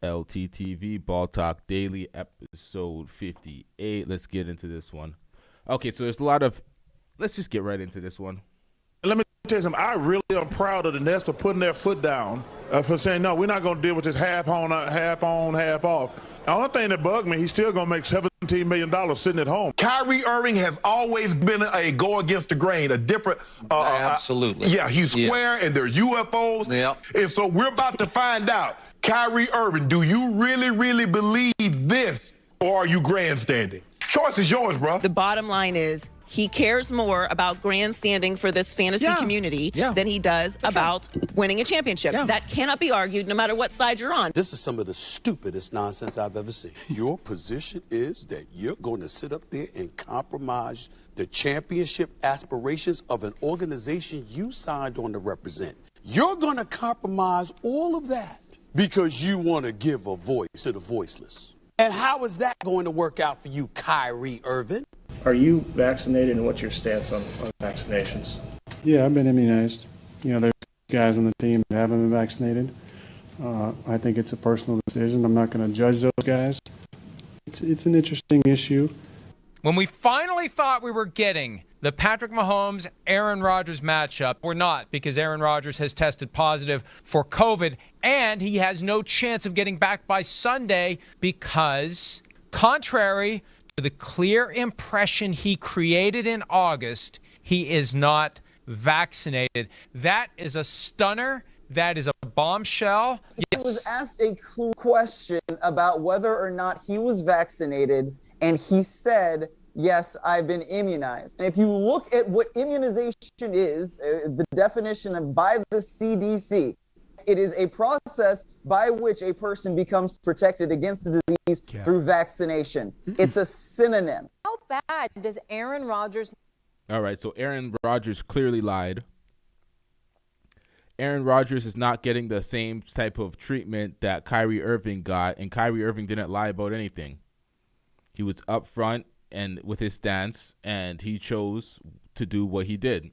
LTTV Ball Talk Daily, episode 58. Let's get into this one. Okay, so there's a lot of. Let's just get right into this one. Let me tell you something. I really am proud of the Nets for putting their foot down, for saying, no, we're not going to deal with this half on, half off. The only thing that bugged me, he's still going to make $17 million sitting at home. Kyrie Irving has always been a go against the grain, a different. Absolutely. Yeah, he's square and they're UFOs. Yep. And so we're about to find out, Kyrie Irving, do you really, really believe this, or are you grandstanding? Choice is yours, bro. The bottom line is he cares more about grandstanding for this fantasy community than he does about winning a championship. That cannot be argued no matter what side you're on. This is some of the stupidest nonsense I've ever seen. Your position is that you're going to sit up there and compromise the championship aspirations of an organization you signed on to represent. You're going to compromise all of that because you want to give a voice to the voiceless. And how is that going to work out for you, Kyrie Irving? Are you vaccinated, and what's your stance on vaccinations? Yeah, I've been immunized. You know, there's guys on the team that haven't been vaccinated. I think it's a personal decision. I'm not going to judge those guys. It's an interesting issue. When we finally thought we were getting the Patrick Mahomes, Aaron Rodgers matchup, we're not, because Aaron Rodgers has tested positive for COVID, and he has no chance of getting back by Sunday because, contrary to the clear impression he created in August, he is not vaccinated. That is a stunner. That is a bombshell. Yes. He was asked a question about whether or not he was vaccinated, and he said, yes, I've been immunized. And if you look at what immunization is, the definition of by the CDC, it is a process by which a person becomes protected against the disease through vaccination. It's a synonym. How bad does Aaron Rodgers... All right, so Aaron Rodgers clearly lied. Aaron Rodgers is not getting the same type of treatment that Kyrie Irving got, and Kyrie Irving didn't lie about anything. He was upfront and with his stance, and he chose to do what he did.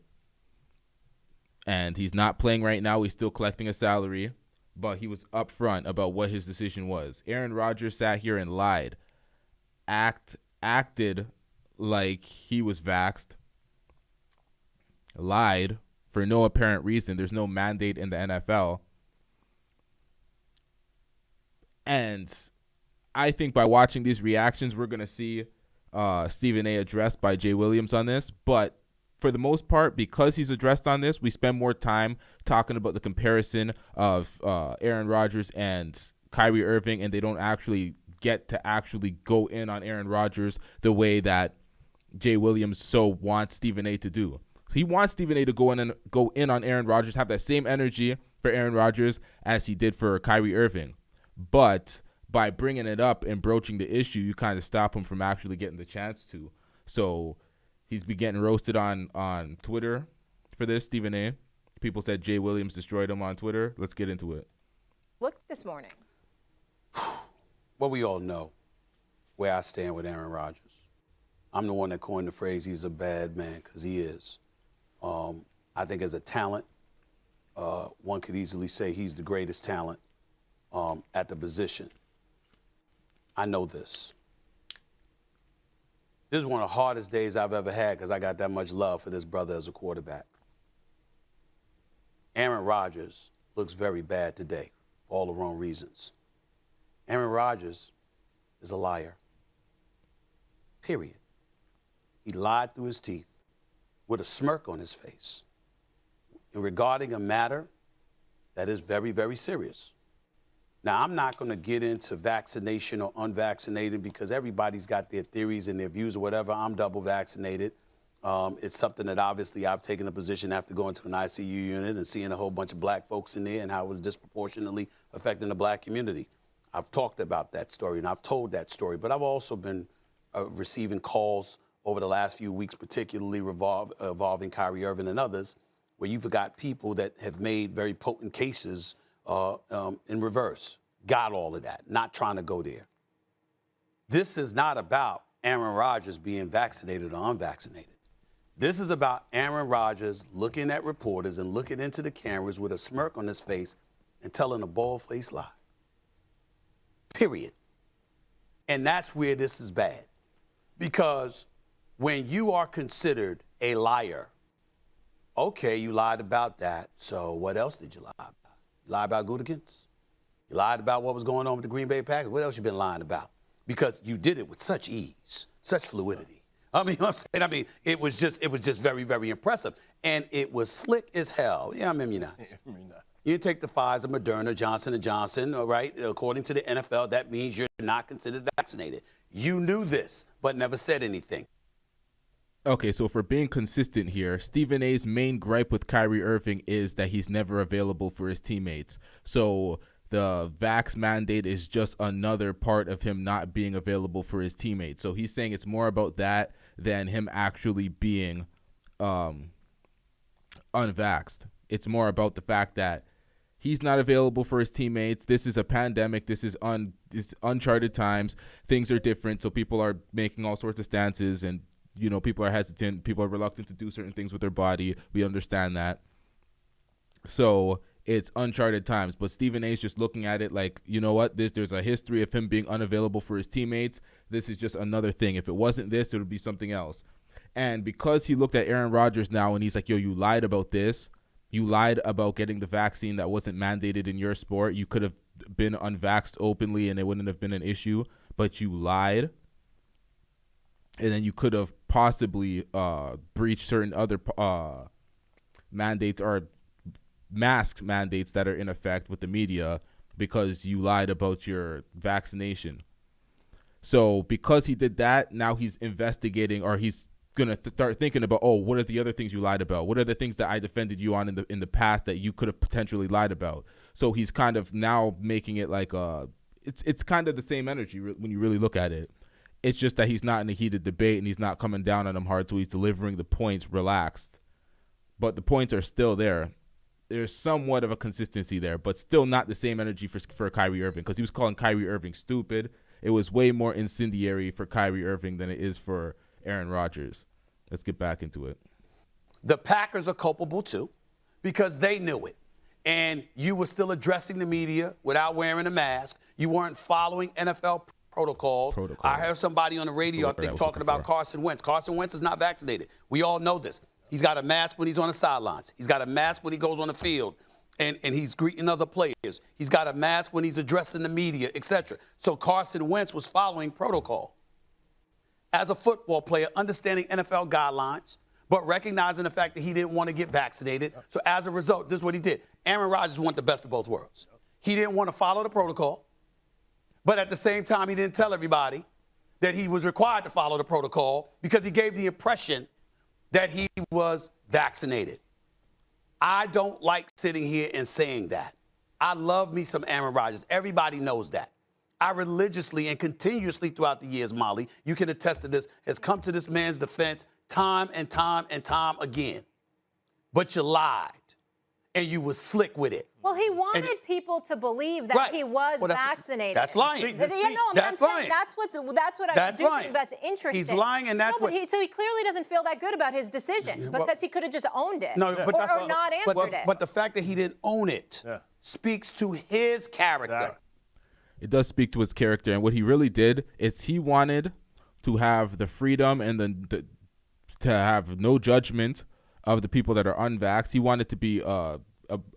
And he's not playing right now. He's still collecting a salary, but he was upfront about what his decision was. Aaron Rodgers sat here and lied, acted like he was vaxxed, lied for no apparent reason. There's no mandate in the NFL. And I think by watching these reactions, we're going to see Stephen A. addressed by Jay Williams on this. But for the most part, because he's addressed on this, we spend more time talking about the comparison of Aaron Rodgers and Kyrie Irving, and they don't actually get to actually go in on Aaron Rodgers the way that Jay Williams so wants Stephen A. to do. He wants Stephen A. to go in on Aaron Rodgers, have that same energy for Aaron Rodgers as he did for Kyrie Irving. But by bringing it up and broaching the issue, you kind of stop him from actually getting the chance to. So he's been getting roasted on Twitter for this, Stephen A. People said Jay Williams destroyed him on Twitter. Let's get into it. Look this morning. Well, we all know where I stand with Aaron Rodgers. I'm the one that coined the phrase, he's a bad man, because he is. I think as a talent, one could easily say he's the greatest talent at the position. I know this. This is one of the hardest days I've ever had because I got that much love for this brother as a quarterback. Aaron Rodgers looks very bad today for all the wrong reasons. Aaron Rodgers is a liar. Period. He lied through his teeth with a smirk on his face in regarding a matter that is very, very serious. Now, I'm not going to get into vaccination or unvaccinated because everybody's got their theories and their views or whatever. I'm double vaccinated. It's something that obviously I've taken a position after going to an ICU unit and seeing a whole bunch of black folks in there and how it was disproportionately affecting the black community. I've talked about that story and I've told that story, but I've also been receiving calls over the last few weeks, particularly involving Kyrie Irving and others, where you've got people that have made very potent cases in reverse. Got all of that, not trying to go there. This is not about Aaron Rodgers being vaccinated or unvaccinated. This is about Aaron Rodgers looking at reporters and looking into the cameras with a smirk on his face and telling a bald-faced lie. period. And that's where this is bad. Because when you are considered a liar, okay, you lied about that. So what else did you lie about? You lied about Gutekunst? You lied about what was going on with the Green Bay Packers? What else you been lying about? Because you did it with such ease, such fluidity. I mean, you know what I'm saying? I mean, it was just very, very impressive. And it was slick as hell. Yeah, I'm immunized. You take the Pfizer, Moderna, Johnson & Johnson, all right? According to the NFL, that means you're not considered vaccinated. You knew this, but never said anything. Okay, so for being consistent here, Stephen A's main gripe with Kyrie Irving is that he's never available for his teammates. So the vax mandate is just another part of him not being available for his teammates. So he's saying it's more about that than him actually being unvaxxed. It's more about the fact that he's not available for his teammates. This is a pandemic. This is uncharted times. Things are different, so people are making all sorts of stances, and you know, people are hesitant. People are reluctant to do certain things with their body. We understand that. So it's uncharted times. But Stephen A is just looking at it like, you know what? There's a history of him being unavailable for his teammates. This is just another thing. If it wasn't this, it would be something else. And because he looked at Aaron Rodgers now and he's like, yo, you lied about this. You lied about getting the vaccine that wasn't mandated in your sport. You could have been unvaxxed openly and it wouldn't have been an issue, but you lied. And then you could have possibly breached certain other mandates or mask mandates that are in effect with the media because you lied about your vaccination. So because he did that, now he's investigating, or he's going to start thinking about, oh, what are the other things you lied about? What are the things that I defended you on in the past that you could have potentially lied about? So he's kind of now making it like it's kind of the same energy when you really look at it. It's just that he's not in a heated debate and he's not coming down on him hard, so he's delivering the points relaxed. But the points are still there. There's somewhat of a consistency there, but still not the same energy for Kyrie Irving, because he was calling Kyrie Irving stupid. It was way more incendiary for Kyrie Irving than it is for Aaron Rodgers. Let's get back into it. The Packers are culpable too, because they knew it. And you were still addressing the media without wearing a mask. You weren't following NFL protocols. I heard somebody on the radio, I think, talking about Carson Wentz. Carson Wentz is not vaccinated. We all know this. He's got a mask when he's on the sidelines. He's got a mask when he goes on the field and he's greeting other players. He's got a mask when he's addressing the media, etc. So Carson Wentz was following protocol. As a football player, understanding NFL guidelines, but recognizing the fact that he didn't want to get vaccinated. So as a result, this is what he did. Aaron Rodgers wanted the best of both worlds. He didn't want to follow the protocol, but at the same time, he didn't tell everybody that he was required to follow the protocol because he gave the impression that he was vaccinated. I don't like sitting here and saying that. I love me some Aaron Rodgers. Everybody knows that. I religiously and continuously throughout the years, Molly, you can attest to this, has come to this man's defense time and time and time again. But you lied, and you were slick with it. Well, he wanted people to believe that he was vaccinated. That's lying. That's lying. That's what I'm doing. That's interesting. He's lying, and that's so he clearly doesn't feel that good about his decision because he could have just owned it or not answered it. But the fact that he didn't own it speaks to his character. Exactly. It does speak to his character, and what he really did is he wanted to have the freedom and to have no judgment of the people that are unvaxxed. He wanted to be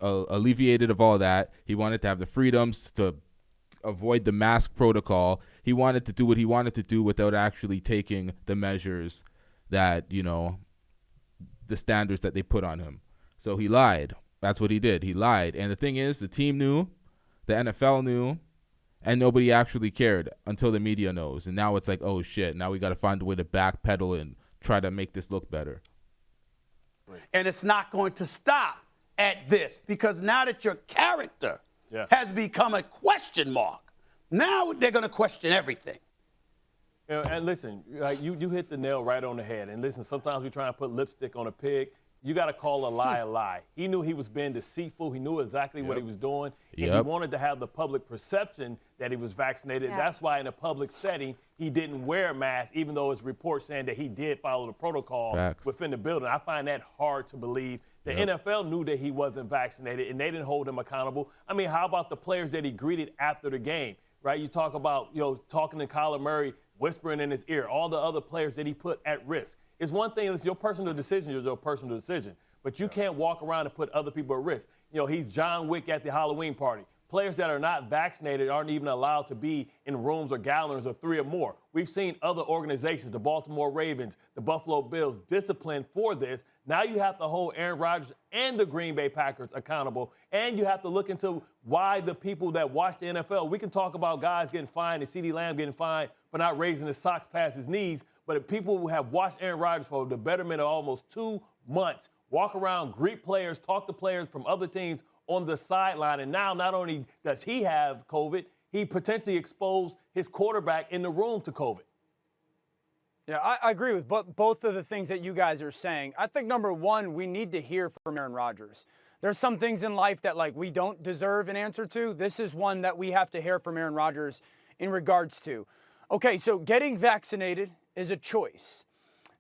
alleviated of all that. He wanted to have the freedoms to avoid the mask protocol. He wanted to do what he wanted to do without actually taking the measures that, you know, the standards that they put on him. So he lied. That's what he did. He lied. And the thing is, the team knew, the NFL knew, and nobody actually cared until the media knows. And now it's like, oh, shit, now we got to find a way to backpedal and try to make this look better. And it's not going to stop at this, because now that your character has become a question mark, now they're going to question everything. You know, and listen, you hit the nail right on the head. And listen, sometimes we try and put lipstick on a pig. You got to call a lie a lie. He knew he was being deceitful. He knew exactly what he was doing. And he wanted to have the public perception that he was vaccinated. That's why in a public setting, he didn't wear a mask, even though it's reports saying that he did follow the protocol within the building. I find that hard to believe. The NFL knew that he wasn't vaccinated, and they didn't hold him accountable. I mean, how about the players that he greeted after the game? right? You talk about, talking to Kyler Murray, whispering in his ear, all the other players that he put at risk. It's one thing, it's your personal decision, it's your personal decision. But you can't walk around and put other people at risk. He's John Wick at the Halloween party. Players that are not vaccinated aren't even allowed to be in rooms or gatherings of 3 or more. We've seen other organizations, the Baltimore Ravens, the Buffalo Bills, disciplined for this. Now you have to hold Aaron Rodgers and the Green Bay Packers accountable, and you have to look into why the people that watch the NFL, we can talk about guys getting fined and CeeDee Lamb getting fined for not raising his socks past his knees, but if people who have watched Aaron Rodgers for the betterment of almost 2 months, walk around, greet players, talk to players from other teams on the sideline, and now not only does he have COVID, he potentially exposed his quarterback in the room to COVID. Yeah, I agree with both of the things that you guys are saying. I think, number one, we need to hear from Aaron Rodgers. There's some things in life that, we don't deserve an answer to. This is one that we have to hear from Aaron Rodgers in regards to. Okay, so getting vaccinated is a choice.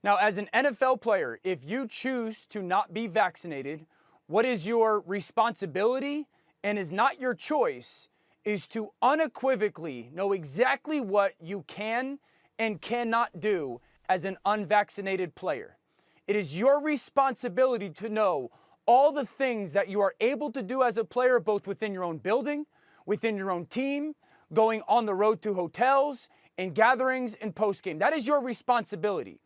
Now, as an NFL player, if you choose to not be vaccinated, what is your responsibility and is not your choice is to unequivocally know exactly what you can and cannot do as an unvaccinated player. It is your responsibility to know all the things that you are able to do as a player, both within your own building, within your own team, going on the road to hotels and gatherings and postgame. That is your responsibility.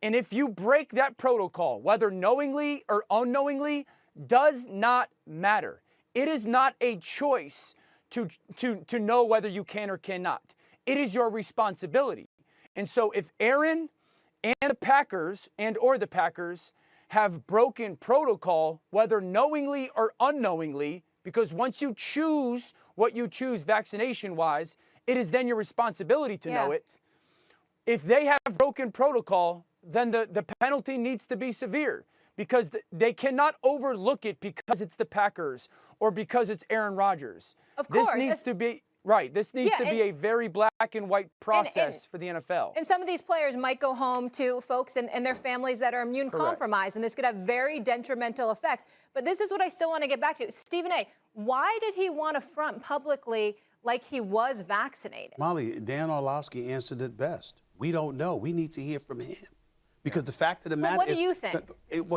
And if you break that protocol, whether knowingly or unknowingly, does not matter. It is not a choice to know whether you can or cannot. It is your responsibility. And so if Aaron and the Packers have broken protocol, whether knowingly or unknowingly, because once you choose what you choose vaccination-wise, it is then your responsibility to know it. If they have broken protocol, then the penalty needs to be severe, because they cannot overlook it because it's the Packers or because it's Aaron Rodgers. Of course. This needs to be right. This needs to be a very black and white process for the NFL. And some of these players might go home to folks and their families that are immune compromised, and this could have very detrimental effects. But this is what I still want to get back to. Stephen A., why did he want to front publicly like he was vaccinated? Molly, Dan Orlovsky answered it best. We don't know. We need to hear from him. Because the fact of the matter is, what do you think?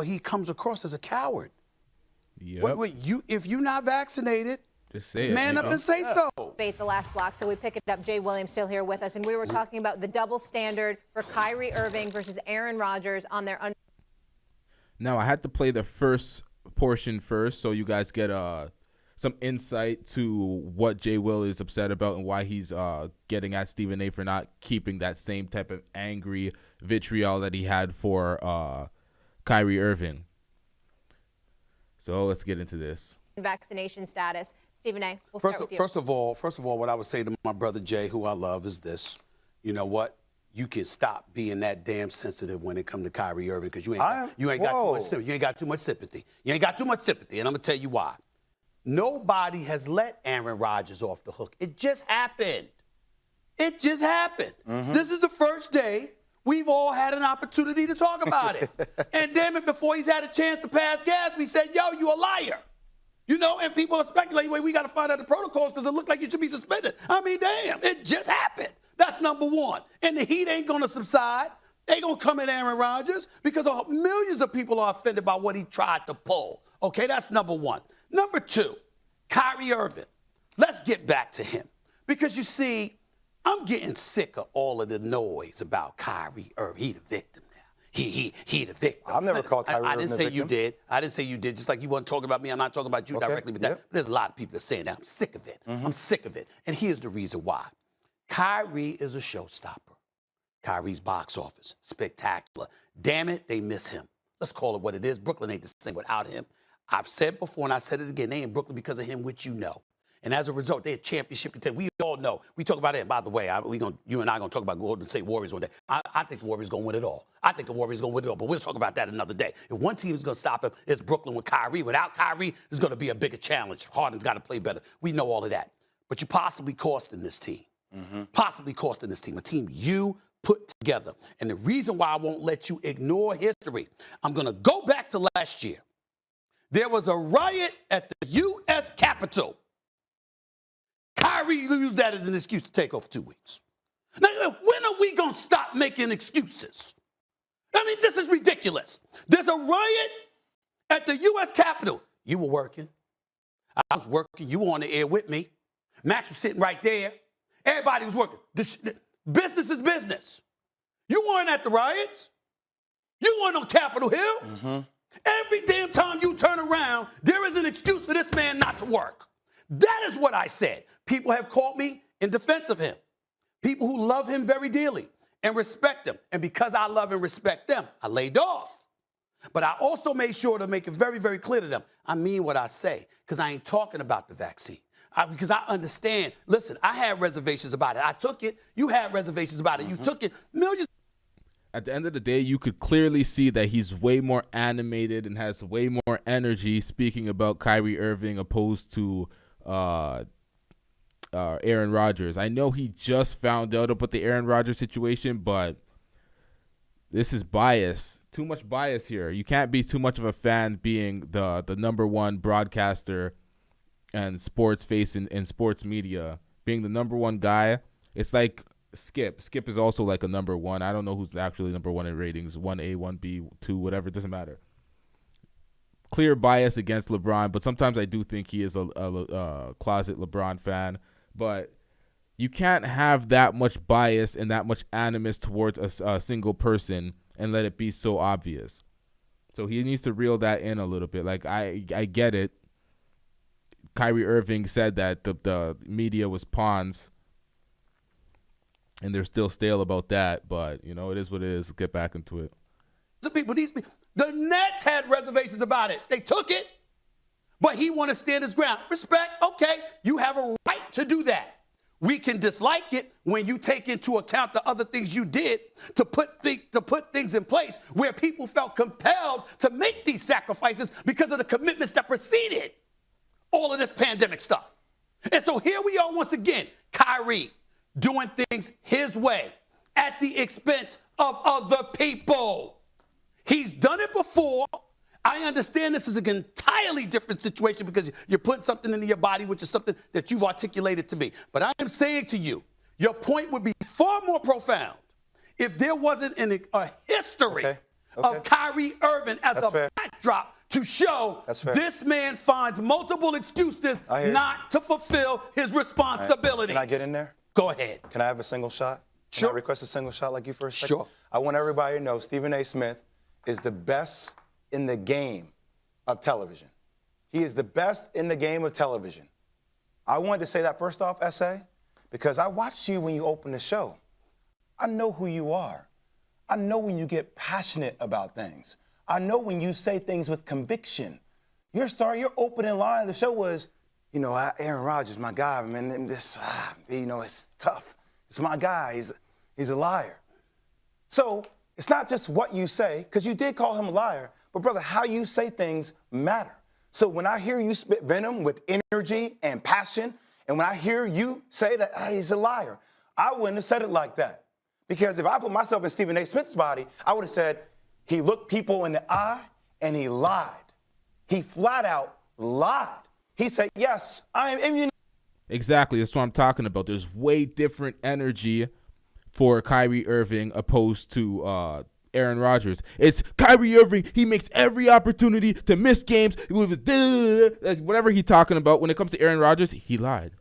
He comes across as a coward. Yep. If you're not vaccinated, just say it. Man up and say so. Debate the last block, so we pick it up. Jay Williams still here with us, and we were talking about the double standard for Kyrie Irving versus Aaron Rodgers on their. Now I had to play the first portion first, so you guys get some insight to what Jay Will is upset about and why he's getting at Stephen A. for not keeping that same type of angry vitriol that he had for Kyrie Irving. So let's get into this. Vaccination status. Stephen A., we'll start with you. First of all, what I would say to my brother Jay, who I love, is this. You know what? You can stop being that damn sensitive when it comes to Kyrie Irving, because you ain't got too much sympathy. You ain't got too much sympathy. You ain't got too much sympathy, and I'm going to tell you why. Nobody has let Aaron Rodgers off the hook. It just happened. It just happened. Mm-hmm. This is the first day we've all had an opportunity to talk about it. And damn it, before he's had a chance to pass gas, we said, yo, you a liar. You know, and people are speculating, we got to find out the protocols because it looked like you should be suspended. I mean, damn, it just happened. That's number one. And the heat ain't going to subside. They going to come at Aaron Rodgers because millions of people are offended by what he tried to pull. Okay, that's number one. Number two, Kyrie Irving. Let's get back to him. Because you see, I'm getting sick of all of the noise about Kyrie Irving. He the victim now. He the victim. I've never called Kyrie Irving I didn't say you did. I didn't say you did. Just like you weren't talking about me, I'm not talking about you directly. But there's a lot of people that are saying that. I'm sick of it. Mm-hmm. I'm sick of it. And here's the reason why. Kyrie is a showstopper. Kyrie's box office, spectacular. Damn it, they miss him. Let's call it what it is. Brooklyn ain't the same without him. I've said before, and I said it again, they in Brooklyn because of him, which you know. And as a result, they're a championship contender. We all know. We talk about it. By the way, you and I are going to talk about Golden State Warriors one day. I think the Warriors going to win it all. I think the Warriors going to win it all, but we'll talk about that another day. If one team is going to stop him, it's Brooklyn with Kyrie. Without Kyrie, it's going to be a bigger challenge. Harden's got to play better. We know all of that. But you're possibly costing this team. Mm-hmm. Possibly costing this team. A team you put together. And the reason why I won't let you ignore history, I'm going to go back to last year. There was a riot at the U.S. Capitol. Kyrie Kyrie used that as an excuse to take off 2 weeks. Now, when are we going to stop making excuses? I mean, this is ridiculous. There's a riot at the U.S. Capitol. You were working. I was working. You were on the air with me. Max was sitting right there. Everybody was working. Business is business. You weren't at the riots. You weren't on Capitol Hill. Mm-hmm. Every damn time you turn around, there is an excuse for this man not to work. That is what I said. People have called me in defense of him. People who love him very dearly and respect him. And because I love and respect them, I laid off. But I also made sure to make it very, very clear to them. I mean what I say, because I ain't talking about the vaccine. Because I understand. Listen, I had reservations about it. I took it. You had reservations about it. You took it. Millions. At the end of the day, you could clearly see that he's way more animated and has way more energy speaking about Kyrie Irving opposed to Aaron Rodgers. I know he just found out about the Aaron Rodgers situation, but this is bias. Too much bias here. You can't be too much of a fan being the number one broadcaster and sports face in sports media. Being the number one guy, it's like Skip. Skip is also like a number one. I don't know who's actually number one in ratings. 1A, 1B, 2, whatever. It doesn't matter. Clear bias against LeBron, but sometimes I do think he is a closet LeBron fan. But you can't have that much bias and that much animus towards a single person and let it be so obvious. So he needs to reel that in a little bit. Like, I get it. Kyrie Irving said that the media was pawns, and they're still stale about that. But, you know, it is what it is. Get back into it. These people, the Nets had reservations about it. They took it, but he want to stand his ground. Respect, okay, you have a right to do that. We can dislike it when you take into account the other things you did to put things in place where people felt compelled to make these sacrifices because of the commitments that preceded all of this pandemic stuff. And so here we are once again, Kyrie doing things his way at the expense of other people. He's done it before. I understand this is an entirely different situation because you're putting something into your body, which is something that you've articulated to me. But I am saying to you, your point would be far more profound if there wasn't a history of Kyrie Irving as a backdrop to show this man finds multiple excuses not to fulfill his responsibilities. Can I get in there? Go ahead. Can I have a single shot? Sure. Can I request a single shot like you for a second? Sure. I want everybody to know Stephen A. Smith is the best in the game of television. He is the best in the game of television. I wanted to say that first off, S.A., because I watched you when you opened the show. I know who you are. I know when you get passionate about things. I know when you say things with conviction. Your opening line of the show was, you know, Aaron Rodgers, my guy, man, it's tough. It's my guy. He's a liar. So it's not just what you say, because you did call him a liar, but brother, how you say things matter. So when I hear you spit venom with energy and passion, and when I hear you say that he's a liar, I wouldn't have said it like that. Because if I put myself in Stephen A. Smith's body, I would have said, he looked people in the eye and he lied. He flat out lied. He said, yes, I am immunized. Exactly. That's what I'm talking about. There's way different energy for Kyrie Irving opposed to Aaron Rodgers. It's Kyrie Irving. He makes every opportunity to miss games. Whatever he's talking about. When it comes to Aaron Rodgers, he lied.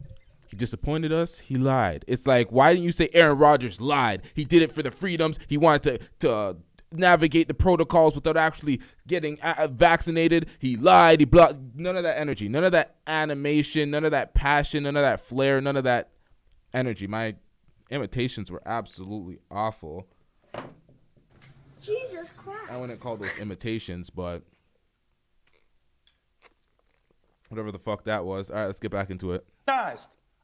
He disappointed us. He lied. It's like, why didn't you say Aaron Rodgers lied? He did it for the freedoms. He wanted to navigate the protocols without actually getting vaccinated. He lied. He blocked. None of that energy. None of that animation. None of that passion. None of that flair. None of that energy. My imitations were absolutely awful. Jesus Christ. I wouldn't call those imitations, but whatever the fuck that was. All right, let's get back into it. I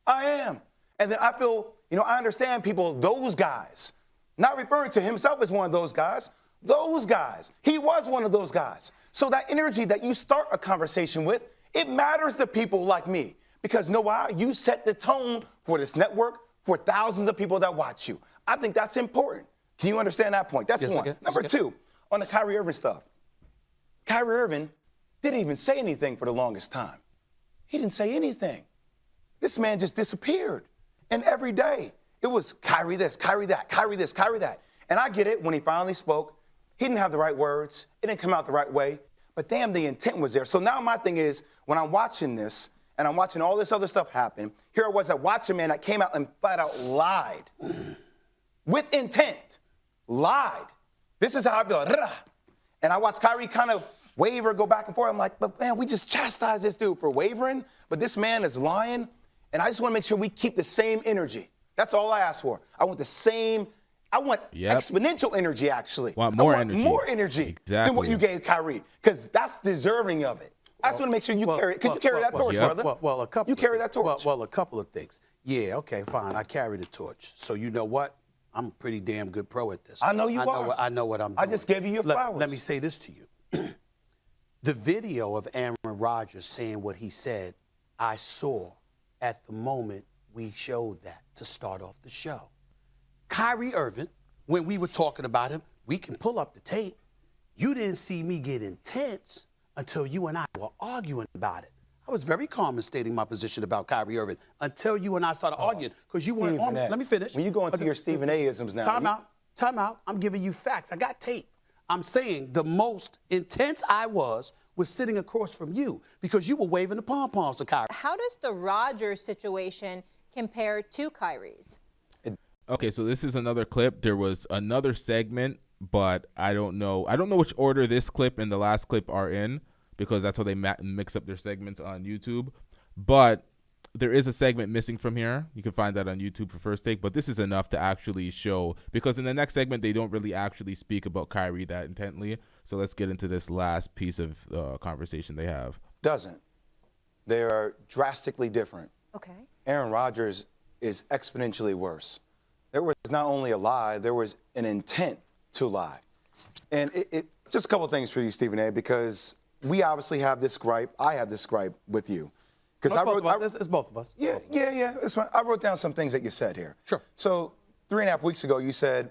am. And then I feel, I understand people, those guys, not referring to himself as one of those guys, those guys. He was one of those guys. So that energy that you start a conversation with, it matters to people like me. Because you know why? You set the tone for this network, for thousands of people that watch you. I think that's important. Can you understand that point? That's one. Number two, on the Kyrie Irving stuff. Kyrie Irving didn't even say anything for the longest time. He didn't say anything. This man just disappeared. And every day, it was Kyrie this, Kyrie that, Kyrie this, Kyrie that. And I get it, when he finally spoke, he didn't have the right words. It didn't come out the right way. But damn, the intent was there. So now my thing is, when I'm watching this, and I'm watching all this other stuff happen, here I was at watching a man that came out and flat out lied. With intent. Lied. This is how I feel. And I watched Kyrie kind of waver, go back and forth. I'm like, but man, we just chastised this dude for wavering, but this man is lying. And I just want to make sure we keep the same energy. That's all I ask for. I want the same, I want exponential energy, actually. Want more energy. More energy than what you gave Kyrie, because that's deserving of it. I just want to make sure you carry it. Could you carry that torch, brother? Well, a couple. You carry that torch. Well, a couple of things. Yeah, okay, fine. I carry the torch. So you know what? I'm a pretty damn good pro at this. I know you are. I know what I'm doing. I just gave you your flowers. Let me say this to you. The video of Aaron Rodgers saying what he said, I saw at the moment we showed that to start off the show. Kyrie Irving, when we were talking about him, we can pull up the tape. You didn't see me get intense until you and I were arguing about it. I was very calm in stating my position about Kyrie Irving until you and I started arguing, because you weren't on. Let me finish. When you go into your Stephen A-isms now. Time out. I'm giving you facts. I got tape. I'm saying the most intense I was sitting across from you, because you were waving the pom-poms to Kyrie. How does the Rodgers situation compare to Kyrie's? Okay, so this is another clip. There was another segment, but I don't know which order this clip and the last clip are in, because that's how they mix up their segments on YouTube. But there is a segment missing from here. You can find that on YouTube for First Take. But this is enough to actually show, because in the next segment, they don't really actually speak about Kyrie that intently. So let's get into this last piece of conversation they have. Doesn't. They are drastically different. Okay. Aaron Rodgers is exponentially worse. There was not only a lie, there was an intent to lie. And just a couple of things for you, Stephen A., because we obviously have this gripe. I have this gripe with you. Because it's both of us. Yeah. It's fine. I wrote down some things that you said here. Sure. So 3.5 weeks ago, you said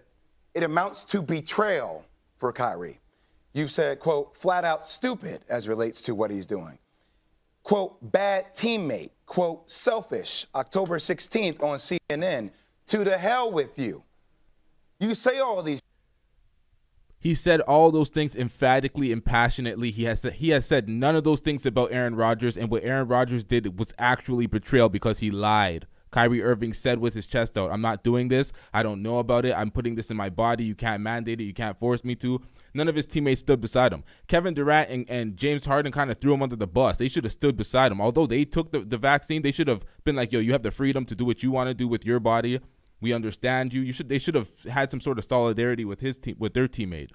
it amounts to betrayal for Kyrie. You said, quote, flat out stupid as relates to what he's doing. Quote, bad teammate. Quote, selfish. October 16th on CNN. To the hell with you. You say all these. He said all those things emphatically and passionately. He has said none of those things about Aaron Rodgers, and what Aaron Rodgers did was actually betrayal, because he lied. Kyrie Irving said with his chest out, I'm not doing this. I don't know about it. I'm putting this in my body. You can't mandate it. You can't force me to. None of his teammates stood beside him. Kevin Durant and James Harden kind of threw him under the bus. They should have stood beside him. Although they took the vaccine, they should have been like, yo, you have the freedom to do what you want to do with your body. We understand you. They should have had some sort of solidarity with his team, with their teammate.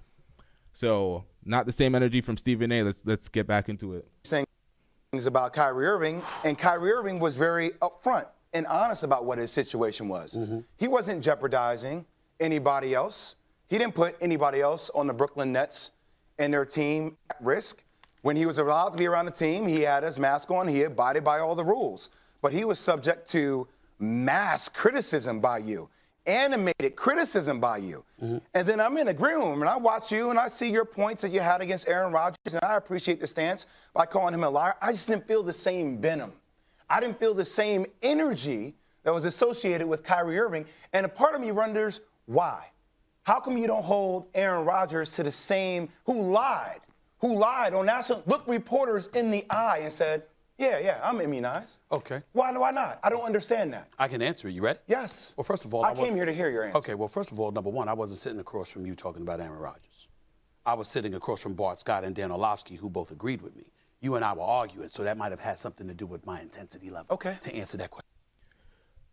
So not the same energy from Stephen A. Let's get back into it. Saying things about Kyrie Irving, and Kyrie Irving was very upfront and honest about what his situation was. Mm-hmm. He wasn't jeopardizing anybody else. He didn't put anybody else on the Brooklyn Nets and their team at risk. When he was allowed to be around the team, he had his mask on. He abided by all the rules. But he was subject to mass criticism by you, animated criticism by you. Mm-hmm. And then I'm in a green room, and I watch you, and I see your points that you had against Aaron Rodgers, and I appreciate the stance by calling him a liar. I just didn't feel the same venom. I didn't feel the same energy that was associated with Kyrie Irving. And a part of me wonders, why? How come you don't hold Aaron Rodgers to the same, who lied on national, looked reporters in the eye and said, yeah, I'm immunized. Okay. Why not? I don't understand that. I can answer it. You ready? Yes. Well, first of all, I came here to hear your answer. Okay, well, first of all, number one, I wasn't sitting across from you talking about Aaron Rodgers. I was sitting across from Bart Scott and Dan Orlovsky, who both agreed with me. You and I were arguing, so that might have had something to do with my intensity level. Okay. To answer that question.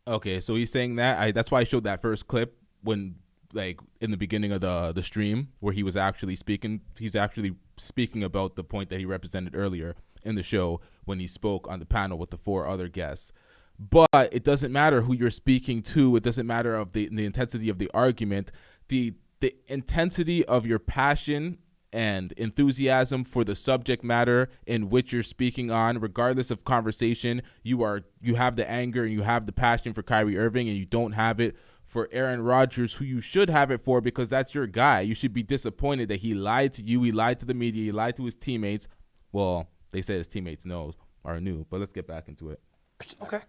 Okay, so he's saying that. That's why I showed that first clip when, like, in the beginning of the stream, where he was actually speaking. He's actually speaking about the point that he represented earlier in the show when he spoke on the panel with the 4 other guests. But it doesn't matter who you're speaking to. It doesn't matter of the intensity of the argument. The intensity of your passion and enthusiasm for the subject matter in which you're speaking on, regardless of conversation, you have the anger and you have the passion for Kyrie Irving, and you don't have it for Aaron Rodgers, who you should have it for, because that's your guy. You should be disappointed that he lied to you, he lied to the media, he lied to his teammates. Well, they said his teammates knew, but let's get back into it. Okay.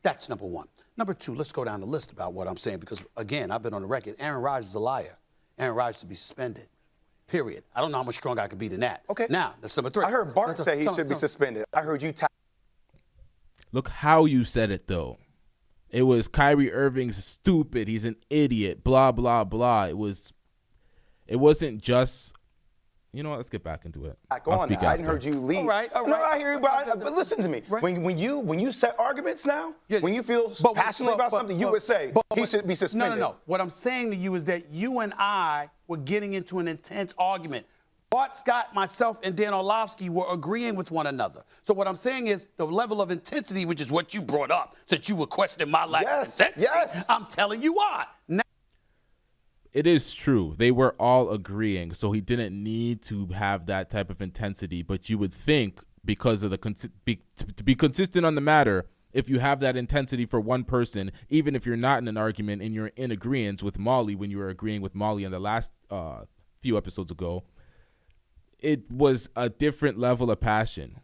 That's number one. Number two, let's go down the list about what I'm saying because, again, I've been on the record. Aaron Rodgers is a liar. Aaron Rodgers to be suspended. Period. I don't know how much stronger I could be than that. Okay. Now, that's number three. I heard Bart say he should be suspended. I heard you. Look how you said it, though. It was Kyrie Irving's stupid. He's an idiot. Blah, blah, blah. It wasn't just. You know what? Let's get back into it. I didn't heard you leave. All right. No, I hear you, but listen to me. Right. When you set arguments now, when you feel passionately about something, you would say he should be suspended. No. What I'm saying to you is that you and I were getting into an intense argument. Bart Scott, myself, and Dan Orlovsky were agreeing with one another. So what I'm saying is the level of intensity, which is what you brought up, since you were questioning my lack of intensity. Yes. I'm telling you why. Now, it is true. They were all agreeing, so he didn't need to have that type of intensity. But you would think, because of the to be consistent on the matter, if you have that intensity for one person, even if you're not in an argument and you're in agreement with Molly, when you were agreeing with Molly on the last few episodes ago, it was a different level of passion.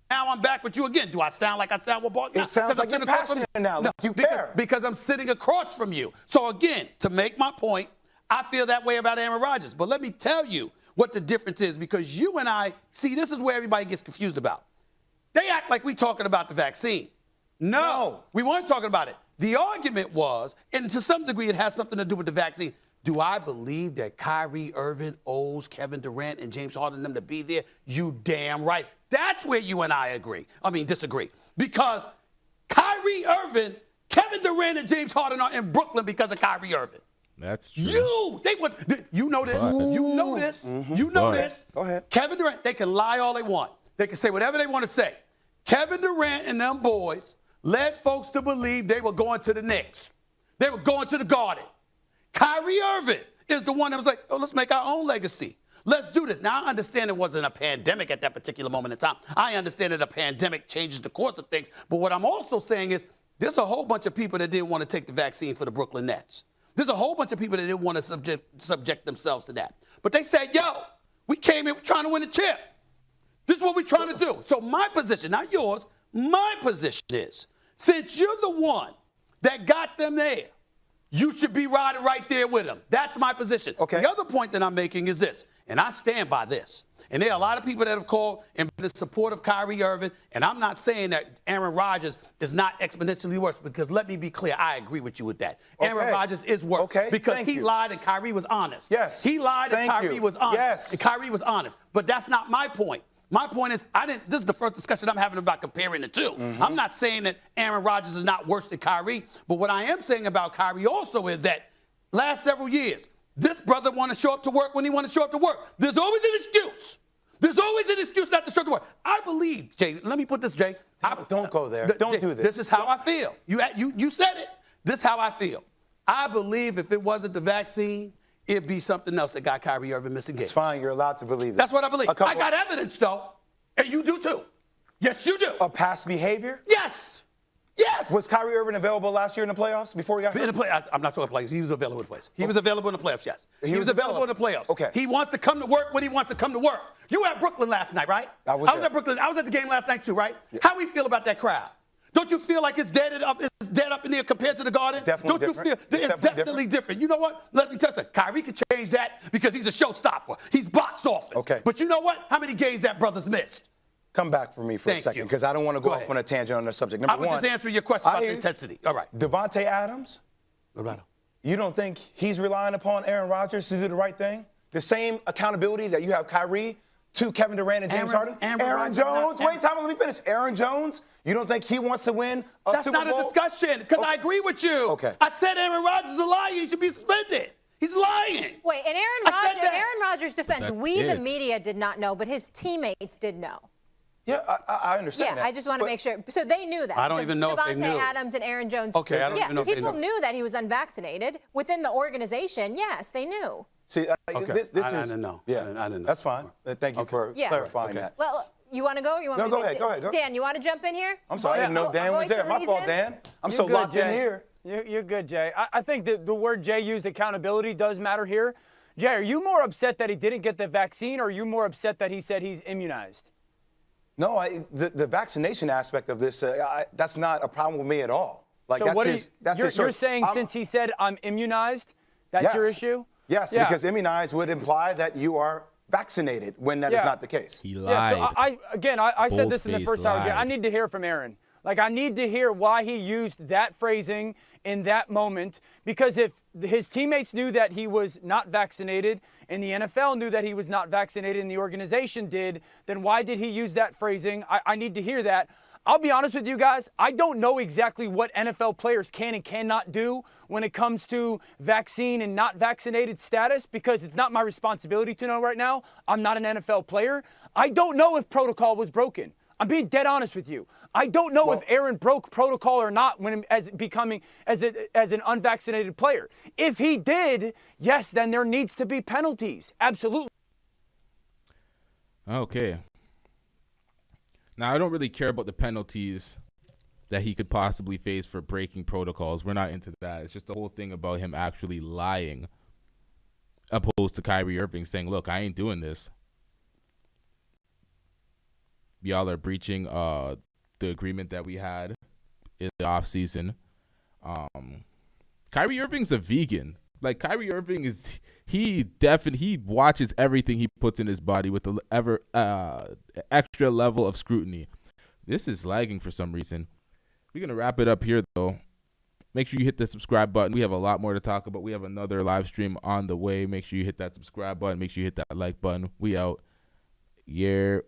Now I'm back with you again. Do I sound like I sound with Bart? It sounds like you're passionate now. No, you care. Because I'm sitting across from you. So again, to make my point, I feel that way about Aaron Rodgers. But let me tell you what the difference is, because you and I, see, this is where everybody gets confused about. They act like we talking about the vaccine. No, we weren't talking about it. The argument was, and to some degree it has something to do with the vaccine, do I believe that Kyrie Irving owes Kevin Durant and James Harden them to be there? You damn right. That's where you and I disagree. Because Kyrie Irving, Kevin Durant, and James Harden are in Brooklyn because of Kyrie Irving. That's true. You know this. You know this. Mm-hmm. You know this. Go ahead. Kevin Durant, they can lie all they want. They can say whatever they want to say. Kevin Durant and them boys led folks to believe they were going to the Knicks. They were going to the Garden. Kyrie Irving is the one that was like, oh, let's make our own legacy. Let's do this. Now, I understand it wasn't a pandemic at that particular moment in time. I understand that a pandemic changes the course of things. But what I'm also saying is there's a whole bunch of people that didn't want to take the vaccine for the Brooklyn Nets. There's a whole bunch of people that didn't want to subject themselves to that. But they said, yo, we came in trying to win a chip. This is what we're trying to do. So my position, not yours, my position is, since you're the one that got them there, you should be riding right there with them. That's my position. Okay. The other point that I'm making is this, and I stand by this. And there are a lot of people that have called and been in support of Kyrie Irving, and I'm not saying that Aaron Rodgers is not exponentially worse, because let me be clear, I agree with you with that. Okay. Aaron Rodgers is worse because he lied and Kyrie was honest. Yes. He lied and Kyrie was honest. Yes. And Kyrie was honest. But that's not my point. My point is, this is the first discussion I'm having about comparing the two. Mm-hmm. I'm not saying that Aaron Rodgers is not worse than Kyrie, but what I am saying about Kyrie also is that last several years, this brother want to show up to work when he want to show up to work. There's always an excuse. There's always an excuse not to show up to work. I believe, Jay, let me put this, Jay. Don't go there. Don't do this. This is how I feel. You said it. This is how I feel. I believe if it wasn't the vaccine, it'd be something else that got Kyrie Irving missing games. It's fine. You're allowed to believe it. That's what I believe. I got evidence, though. And you do, too. Yes, you do. Of past behavior? Yes. Yes. Was Kyrie Irving available last year in the playoffs before he got hurt? In the playoffs. I'm not talking playoffs. He was available in the playoffs. He was available in the playoffs, yes. He was available in the playoffs. Okay. He wants to come to work when he wants to come to work. You were at Brooklyn last night, right? I was at Brooklyn. I was at the game last night, too, right? Yeah. How we feel about that crowd? Don't you feel like it's dead up in there compared to the Garden? Definitely Don't different. You feel it's definitely different. You know what? Let me tell you something. Kyrie could change that because he's a showstopper. He's box office. Okay. But you know what? How many games that brother's missed? Come back for me for a second, because I don't want to go off on a tangent on the subject. Number one, I was just answering your question about the intensity. All right. Devontae Adams. What about him? You don't think he's relying upon Aaron Rodgers to do the right thing? The same accountability that you have Kyrie to Kevin Durant and James Harden? Aaron Jones. Wait, Tom, let me finish. Aaron Jones, you don't think he wants to win a Super Bowl? That's not a discussion, because I agree with you. Okay. I said Aaron Rodgers is a liar. He should be suspended. He's lying. Wait, and Aaron Rodgers' defense, the media did not know, but his teammates did know. Yeah, I understand that. Yeah, I just want to make sure. So they knew that. I don't even know if they knew. Devontae Adams and Aaron Jones. Okay, I don't even know if they knew. People knew that he was unvaccinated. Within the organization, yes, they knew. See, this is... I didn't know. Yeah, I didn't know. That's fine. Thank you for clarifying that. Well, you want to go? Or you want no, me go to ahead, go ahead. Dan, you want to jump in here? I'm sorry, I didn't know Dan was there. My fault, Dan. I'm so locked in here. You're good, Jay. I think that the word Jay used, accountability, does matter here. Jay, are you more upset that he didn't get the vaccine, or are you more upset that he said he's immunized? No, the vaccination aspect of this, that's not a problem with me at all. Like, so that's what his, that's his you're choice. saying since he said I'm immunized, that's your issue? Yes, Yeah. because immunized would imply that you are vaccinated when that is not the case. He lied. So I said this in the first hour. Bold-faced I need to hear from Aaron. Like, I need to hear why he used that phrasing in that moment, because if his teammates knew that he was not vaccinated and the NFL knew that he was not vaccinated and the organization did, then why did he use that phrasing? I need to hear that. I'll be honest with you guys. I don't know exactly what NFL players can and cannot do when it comes to vaccine and not vaccinated status, because it's not my responsibility to know right now. I'm not an NFL player. I don't know if protocol was broken. I'm being dead honest with you. I don't know if Aaron broke protocol or not when as an unvaccinated player. If he did, yes, then there needs to be penalties. Absolutely. Okay. Now, I don't really care about the penalties that he could possibly face for breaking protocols. We're not into that. It's just the whole thing about him actually lying, opposed to Kyrie Irving saying, look, I ain't doing this. Y'all are breaching the agreement that we had in the offseason. Kyrie Irving's a vegan. Like, Kyrie Irving is, he watches everything he puts in his body with the extra level of scrutiny. This is lagging for some reason. We're going to wrap it up here, though. Make sure you hit the subscribe button. We have a lot more to talk about. We have another live stream on the way. Make sure you hit that subscribe button. Make sure you hit that like button. We out. Yeah.